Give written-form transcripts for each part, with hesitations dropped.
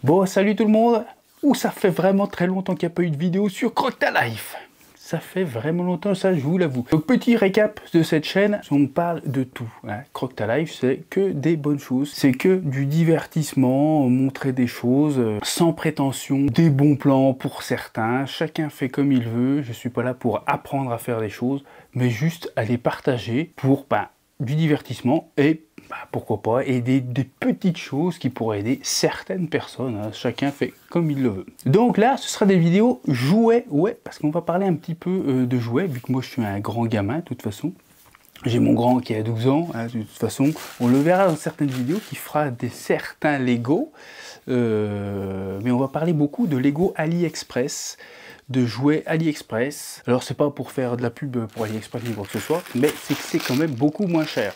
Bon, salut tout le monde. Ça fait vraiment très longtemps qu'il n'y a pas eu de vidéo sur Croque ta Life. Ça fait vraiment longtemps, ça je vous l'avoue. Donc petit récap de cette chaîne, on parle de tout. Hein. Croque ta Life, c'est que des bonnes choses. C'est que du divertissement, montrer des choses sans prétention, des bons plans pour certains. Chacun fait comme il veut. Je suis pas là pour apprendre à faire des choses, mais juste à les partager pour du divertissement et pourquoi pas aider des petites choses qui pourraient aider certaines personnes, hein. Chacun fait comme il le veut. Donc là, ce sera des vidéos jouets, parce qu'on va parler un petit peu de jouets, vu que moi je suis un grand gamin de toute façon. J'ai mon grand qui a 12 ans, hein, de toute façon. On le verra dans certaines vidéos qui fera certains Lego. Mais on va parler beaucoup de Lego AliExpress, de jouets AliExpress. Alors c'est pas pour faire de la pub pour AliExpress ni quoi que ce soit, mais c'est que c'est quand même beaucoup moins cher.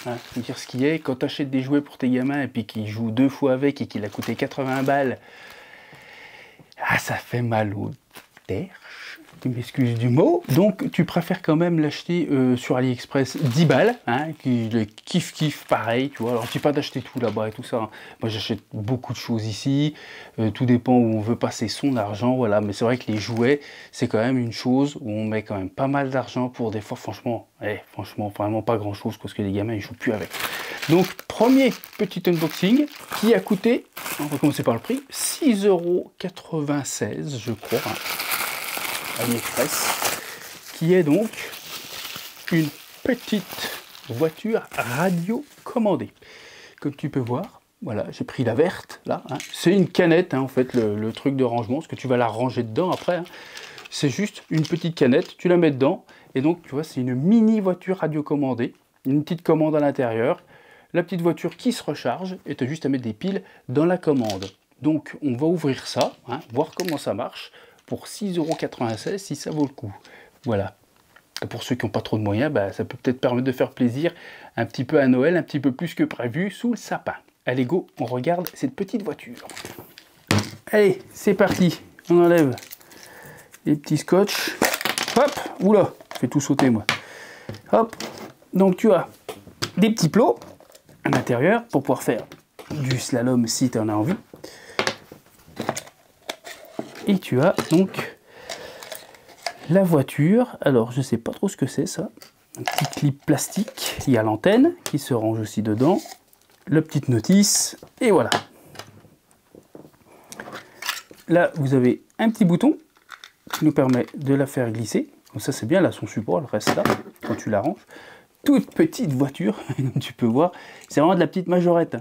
Hein, faut dire ce qui est, quand tu achètes des jouets pour tes gamins et puis qu'ils jouent 2 fois avec et qu'il a coûté 80 balles, ça fait mal au terre. Tu m'excuses du mot. Donc tu préfères quand même l'acheter sur AliExpress 10 balles, hein, qui le kiff pareil, tu vois. Alors je dis pas d'acheter tout là-bas et tout ça, hein. Moi j'achète beaucoup de choses ici, tout dépend où on veut passer son argent, voilà. Mais c'est vrai que les jouets, c'est quand même une chose où on met quand même pas mal d'argent pour des fois, franchement, vraiment pas grand chose parce que les gamins ils jouent plus avec. Donc premier petit unboxing qui a coûté, on va commencer par le prix, 6,96 € je crois, hein. AliExpress, qui est donc une petite voiture radiocommandée. Comme tu peux voir, voilà, j'ai pris la verte, là, hein. C'est une canette, hein, en fait, le truc de rangement, parce que tu vas la ranger dedans après, hein. C'est juste une petite canette, tu la mets dedans, et donc, tu vois, c'est une mini voiture radiocommandée, une petite commande à l'intérieur, la petite voiture qui se recharge, et tu as juste à mettre des piles dans la commande. Donc, on va ouvrir ça, hein, voir comment ça marche, pour 6,96 € si ça vaut le coup. Voilà. Et pour ceux qui n'ont pas trop de moyens, ça peut peut-être permettre de faire plaisir un petit peu à Noël, un petit peu plus que prévu, sous le sapin. Allez go, on regarde cette petite voiture. Allez, c'est parti. On enlève les petits scotch. Hop, oula, je fais tout sauter moi. Hop, donc tu as des petits plots à l'intérieur pour pouvoir faire du slalom si tu en as envie. Et tu as donc la voiture. Alors, je sais pas trop ce que c'est ça. Un petit clip plastique. Il y a l'antenne qui se range aussi dedans. La petite notice. Et voilà. Là, vous avez un petit bouton qui nous permet de la faire glisser. Donc ça, c'est bien là, son support, elle reste là quand tu la ranges. Toute petite voiture, comme tu peux voir. C'est vraiment de la petite majorette.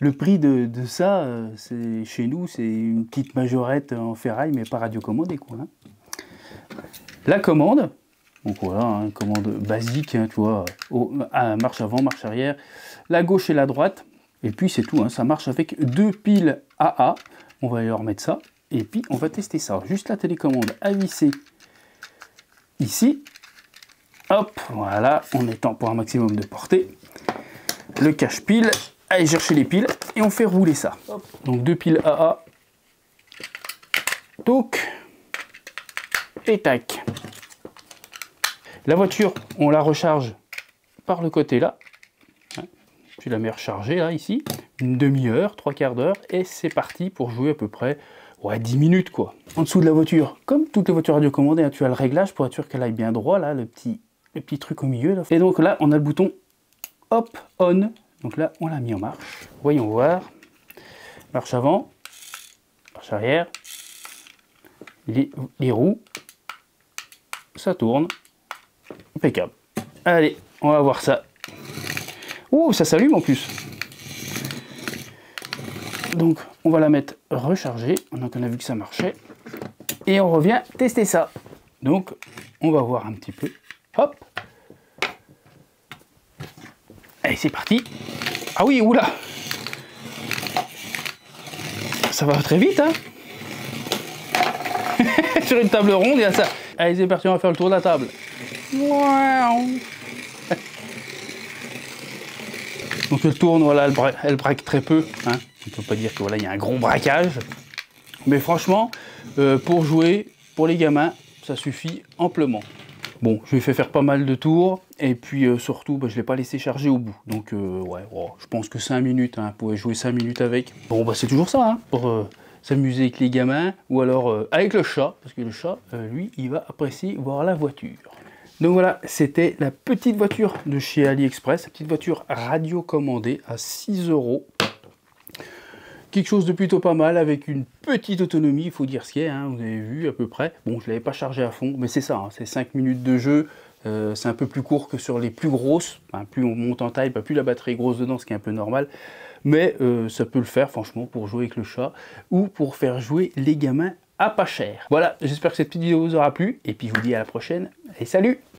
Le prix de ça, chez nous, c'est une petite majorette en ferraille, mais pas radiocommandée, quoi. Hein. La commande, donc voilà, hein, une commande basique, hein, tu vois, marche avant, marche arrière, la gauche et la droite, et puis c'est tout, hein, ça marche avec 2 piles AA, on va leur mettre ça, et puis on va tester ça. Juste la télécommande à visser ici, hop, voilà, en étant pour un maximum de portée, le cache-pile. Allez chercher les piles et on fait rouler ça. Hop. Donc 2 piles AA. Donc, et tac. La voiture, on la recharge par le côté là. Tu la mets rechargée là, ici. Une demi-heure, 3/4 d'heure. Et c'est parti pour jouer à peu près 10 minutes quoi. En dessous de la voiture, comme toutes les voitures radiocommandées, hein, tu as le réglage pour être sûr qu'elle aille bien droit là, le petit truc au milieu là. Et donc là, on a le bouton hop, on. Donc là, on l'a mis en marche. Voyons voir. Marche avant, marche arrière. Les roues, ça tourne. Impeccable. Allez, on va voir ça. Ouh, ça s'allume en plus. Donc, on va la mettre rechargée. Donc, on a vu que ça marchait. Et on revient tester ça. Donc, on va voir un petit peu. Hop. Allez, c'est parti. Ah oui, oula. Ça va très vite, hein. Sur une table ronde, il y a ça. Allez, c'est parti, on va faire le tour de la table. Donc elle tourne, voilà, elle braque très peu, hein. On ne peut pas dire que voilà, il y a un gros braquage. Mais franchement, pour jouer, pour les gamins, ça suffit amplement. Bon, je lui ai fait faire pas mal de tours, et puis surtout, je ne l'ai pas laissé charger au bout. Donc, ouais, je pense que 5 minutes, hein, pour jouer 5 minutes avec. Bon, c'est toujours ça, hein, pour s'amuser avec les gamins, ou alors avec le chat, parce que le chat, lui, il va apprécier voir la voiture. Donc voilà, c'était la petite voiture de chez AliExpress, la petite voiture radiocommandée à 6 €. Quelque chose de plutôt pas mal, avec une petite autonomie, il faut dire ce qu'il y a, hein, vous avez vu à peu près. Bon, je ne l'avais pas chargé à fond, mais c'est ça, hein, c'est 5 minutes de jeu, c'est un peu plus court que sur les plus grosses. Enfin, plus on monte en taille, plus la batterie est grosse dedans, ce qui est un peu normal. Mais ça peut le faire, franchement, pour jouer avec le chat, ou pour faire jouer les gamins à pas cher. Voilà, j'espère que cette petite vidéo vous aura plu, et puis je vous dis à la prochaine, et salut!